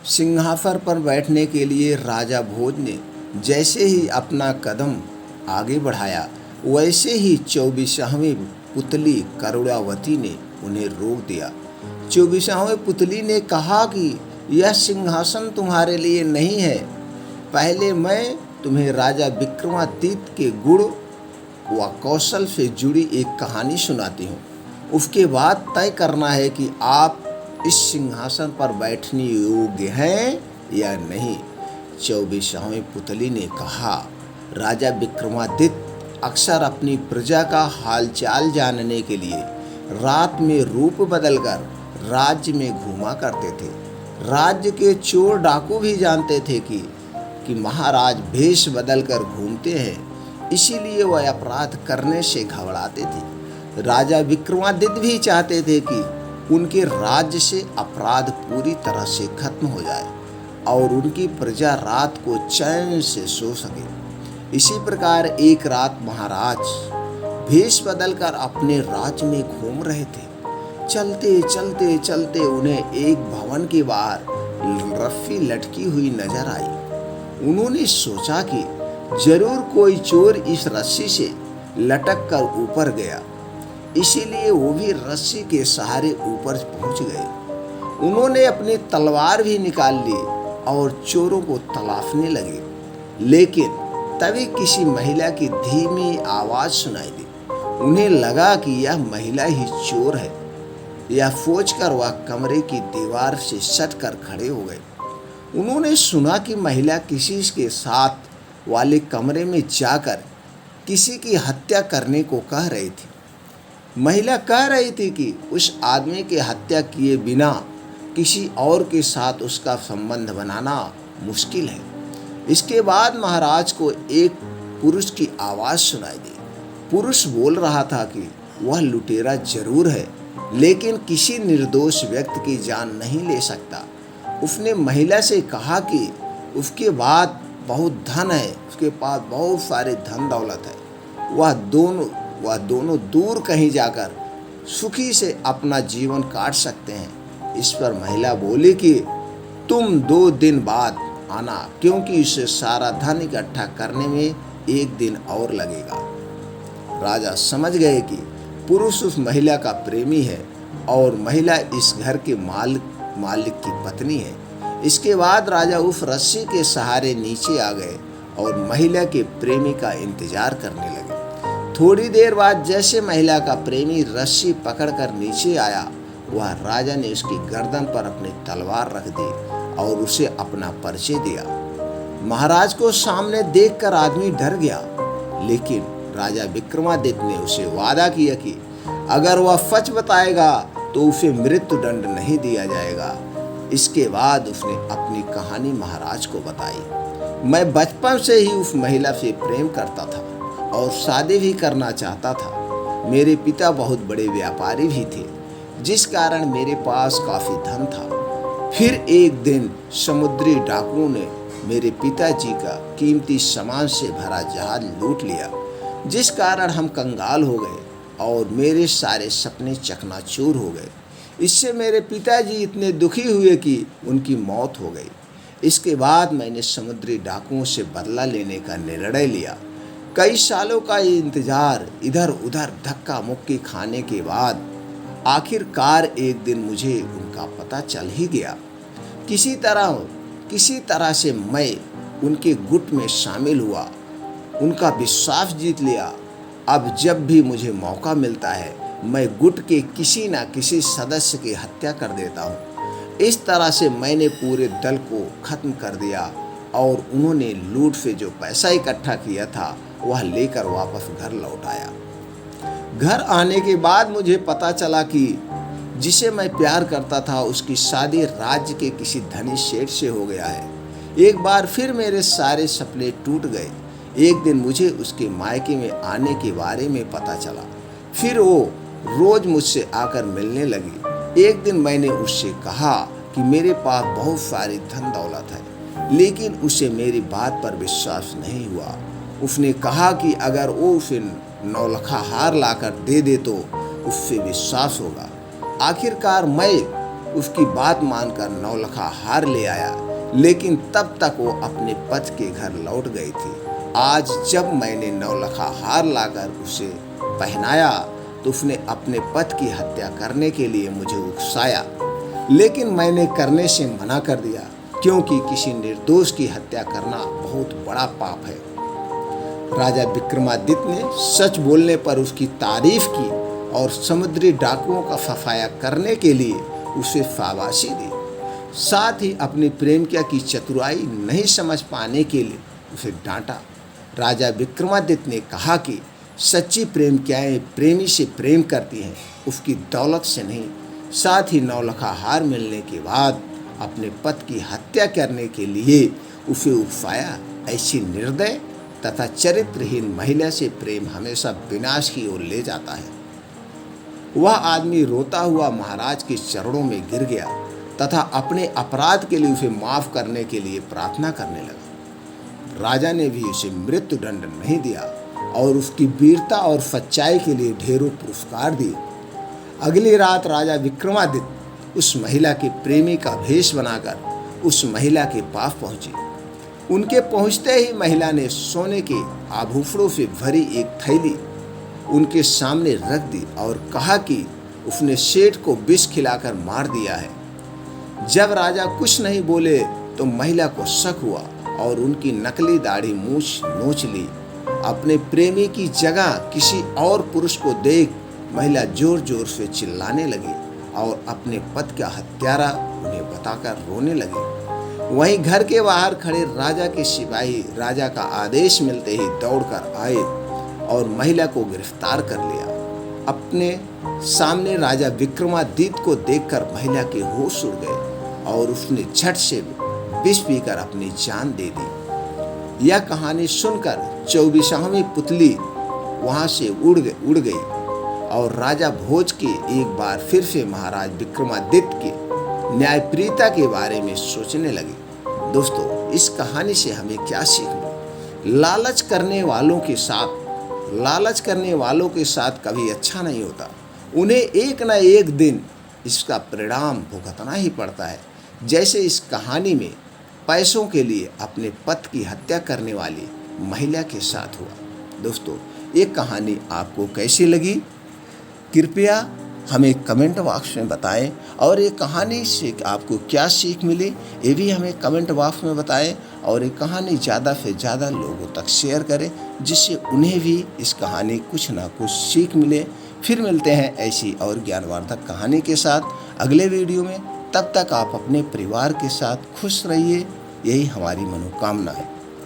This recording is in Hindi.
सिंहासन पर बैठने के लिए राजा भोज ने जैसे ही अपना कदम आगे बढ़ाया, वैसे ही 24वीं पुतली करुणावती ने उन्हें रोक दिया। 24वीं पुतली ने कहा कि यह सिंहासन तुम्हारे लिए नहीं है। पहले मैं तुम्हें राजा विक्रमादित्य के गुण व कौशल से जुड़ी एक कहानी सुनाती हूँ। उसके बाद तय करना है कि आप इस सिंहासन पर बैठने योग्य हैं या नहीं। 24वीं पुतली ने कहा, राजा विक्रमादित्य अक्सर अपनी प्रजा का हालचाल जानने के लिए रात में रूप बदलकर राज्य में घूमा करते थे। राज्य के चोर डाकू भी जानते थे कि महाराज भेष बदलकर घूमते हैं, इसीलिए वह अपराध करने से घबराते थे। राजा विक्रमादित्य भी चाहते थे कि उनके राज्य से अपराध पूरी तरह से खत्म हो जाए और उनकी प्रजा रात को चैन से सो सके। इसी प्रकार एक रात महाराज भेष बदलकर अपने राज्य में घूम रहे थे। चलते चलते चलते उन्हें एक भवन के बाहर रस्सी लटकी हुई नजर आई। उन्होंने सोचा कि जरूर कोई चोर इस रस्सी से लटक कर ऊपर गया, इसीलिए वो भी रस्सी के सहारे ऊपर पहुंच गए। उन्होंने अपनी तलवार भी निकाल ली और चोरों को तलाशने लगे, लेकिन तभी किसी महिला की धीमी आवाज सुनाई दी। उन्हें लगा कि यह महिला ही चोर है। यह सोचकर वह कमरे की दीवार से सट कर खड़े हो गए। उन्होंने सुना कि महिला किसी के साथ वाले कमरे में जाकर किसी की हत्या करने को कह रही थी। महिला कह रही थी कि उस आदमी की हत्या किए बिना किसी और के साथ उसका संबंध बनाना मुश्किल है। इसके बाद महाराज को एक पुरुष की आवाज़ सुनाई दी। पुरुष बोल रहा था कि वह लुटेरा जरूर है, लेकिन किसी निर्दोष व्यक्ति की जान नहीं ले सकता। उसने महिला से कहा कि उसके पास बहुत धन है, उसके पास बहुत सारे धन दौलत है। वह दोनों दूर कहीं जाकर सुखी से अपना जीवन काट सकते हैं। इस पर महिला बोली कि तुम 2 दिन बाद आना, क्योंकि इसे सारा धन इकट्ठा करने में 1 दिन और लगेगा। राजा समझ गए कि पुरुष उस महिला का प्रेमी है और महिला इस घर के मालिक की पत्नी है। इसके बाद राजा उस रस्सी के सहारे नीचे आ गए और महिला के प्रेमी का इंतजार करने लगे। थोड़ी देर बाद जैसे महिला का प्रेमी रस्सी पकड़कर नीचे आया, वह राजा ने उसकी गर्दन पर अपनी तलवार रख दी और उसे अपना परिचय दिया। महाराज को सामने देखकर आदमी डर गया, लेकिन राजा विक्रमादित्य ने उसे वादा किया कि अगर वह सच बताएगा तो उसे मृत्यु दंड नहीं दिया जाएगा। इसके बाद उसने अपनी कहानी महाराज को बताई। मैं बचपन से ही उस महिला से प्रेम करता था और शादी भी करना चाहता था। मेरे पिता बहुत बड़े व्यापारी भी थे, जिस कारण मेरे पास काफी धन था। फिर एक दिन समुद्री डाकुओं ने मेरे पिताजी का कीमती सामान से भरा जहाज लूट लिया, जिस कारण हम कंगाल हो गए और मेरे सारे सपने चकनाचूर हो गए। इससे मेरे पिताजी इतने दुखी हुए कि उनकी मौत हो गई। इसके बाद मैंने समुद्री डाकुओं से बदला लेने का निर्णय लिया। कई सालों का ये इंतजार, इधर उधर धक्का मुक्की खाने के बाद आखिरकार एक दिन मुझे उनका पता चल ही गया। किसी तरह से मैं उनके गुट में शामिल हुआ, उनका विश्वास जीत लिया। अब जब भी मुझे मौका मिलता है, मैं गुट के किसी न किसी सदस्य की हत्या कर देता हूँ। इस तरह से मैंने पूरे दल को खत्म कर दिया और उन्होंने लूट से जो पैसा इकट्ठा किया था वह लेकर वापस घर लौट आया। घर आने के बाद मुझे पता चला कि जिसे मैं प्यार करता था उसकी शादी राज्य के किसी धनी सेठ से हो गया है। एक बार फिर मेरे सारे सपने टूट गए। एक दिन मुझे उसके मायके में आने के बारे में पता चला। फिर वो रोज मुझसे आकर मिलने लगी। एक दिन मैंने उससे कहा कि मेरे पास बहुत सारी धन दौलत है, लेकिन उसे मेरी बात पर विश्वास नहीं हुआ। उसने कहा कि अगर वो उसे 9 हार लाकर दे दे तो उससे विश्वास होगा। आखिरकार मैं उसकी बात मानकर नौलखा हार ले आया, लेकिन तब तक वो अपने पति के घर लौट गई थी। आज जब मैंने नौलखा हार लाकर उसे पहनाया तो उसने अपने पति की हत्या करने के लिए मुझे उकसाया, लेकिन मैंने करने से मना कर दिया, क्योंकि किसी निर्दोष की हत्या करना बहुत बड़ा पाप है। राजा विक्रमादित्य ने सच बोलने पर उसकी तारीफ की और समुद्री डाकुओं का सफाया करने के लिए उसे शाबाशी दी। साथ ही अपनी प्रेमिका की चतुराई नहीं समझ पाने के लिए उसे डांटा। राजा विक्रमादित्य ने कहा कि सच्ची प्रेमिकाएं प्रेमी से प्रेम करती हैं, उसकी दौलत से नहीं। साथ ही नौलखा हार मिलने के बाद अपने पति की हत्या करने के लिए उसे उकसाया। ऐसी निर्दय तथा चरित्रहीन महिला से प्रेम हमेशा विनाश की ओर ले जाता है। वह आदमी रोता हुआ महाराज के चरणों में गिर गया तथा अपने अपराध के लिए उसे माफ करने के लिए प्रार्थना करने लगा। राजा ने भी उसे मृत्यु दंड नहीं दिया और उसकी वीरता और सच्चाई के लिए ढेरों पुरस्कार दिए। अगली रात राजा विक्रमादित्य उस महिला के प्रेमी का भेष बनाकर उस महिला के पास पहुंचे। उनके पहुंचते ही महिला ने सोने के आभूषणों से भरी एक थैली उनके सामने रख दी और कहा कि उसने सेठ को विष खिलाकर मार दिया है। जब राजा कुछ नहीं बोले तो महिला को शक हुआ और उनकी नकली दाढ़ी मूछ नोच ली। अपने प्रेमी की जगह किसी और पुरुष को देख महिला जोर जोर से चिल्लाने लगी और अपने पति का हत्यारा उन्हें बताकर रोने लगी। वहीं घर के बाहर खड़े राजा के सिपाही राजा का आदेश मिलते ही दौड़कर आए और महिला को गिरफ्तार कर लिया। अपने सामने राजा विक्रमादित्य को देखकर महिला के होश उड़ गए और उसने झट से विष पीकर अपनी जान दे दी। यह कहानी सुनकर 24वीं पुतली वहां से उड़ गई और राजा भोज के एक बार फिर से महाराज विक्रमादित्य के न्यायप्रियता के बारे में सोचने लगे। दोस्तों, इस कहानी से हमें क्या सीख मिली? लालच करने वालों के साथ कभी अच्छा नहीं होता। उन्हें एक न एक दिन इसका परिणाम भुगतना ही पड़ता है, जैसे इस कहानी में पैसों के लिए अपने पति की हत्या करने वाली महिला के साथ हुआ। दोस्तों, ये कहानी आपको कैसी लगी? कृपया हमें कमेंट बॉक्स में बताएं और ये कहानी से आपको क्या सीख मिली ये भी हमें कमेंट बॉक्स में बताएं और ये कहानी ज़्यादा से ज़्यादा लोगों तक शेयर करें, जिससे उन्हें भी इस कहानी कुछ ना कुछ सीख मिले। फिर मिलते हैं ऐसी और ज्ञानवर्धक कहानी के साथ अगले वीडियो में। तब तक आप अपने परिवार के साथ खुश रहिए, यही हमारी मनोकामना है।